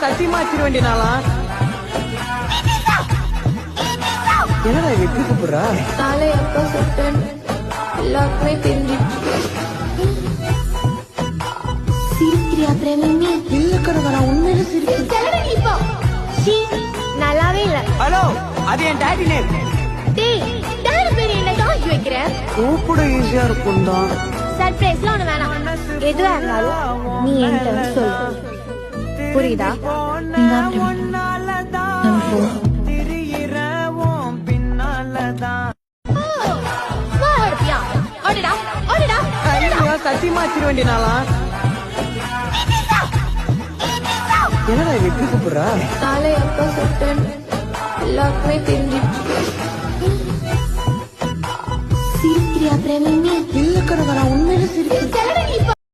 சத்தியமா வச்சிட வேண்டிய நாளா? என்னடா இவ எப்படி கூப்பிடுறா? நாளை அப்பா சுட்டன் எல்லாருக்குமே தெரிஞ்சிச்சு. சிரிக்கிறியா பிரேமி? இல்ல கனகா, உண்மையில சிரிக்கிறேன். நல்லாவே இல்ல. ஹலோ, அது என் டாடி நேம். டேய், டாடி பேர் என்ன டாக்கி வைக்கிற? கூப்பிட ஈஸியா இருக்கும் தான். சர்ப்ரைஸ்லாம் ஒண்ணு வேணாம். எதுவா இருந்தாலும் நீ என்கிட்ட சொல்லு. புரியுதா? சத்தியமா வச்சிட வேண்டிய நாளா? என்னடா இவ எப்படி கூப்பிடுறா? நாளை அப்பா சுட்டன் எல்லாருக்குமே தெரிஞ்சிச்சு. சிரிக்கிறியா பிரேமி? இல்ல கனகா, உண்மையில சிரிக்கிறேன்.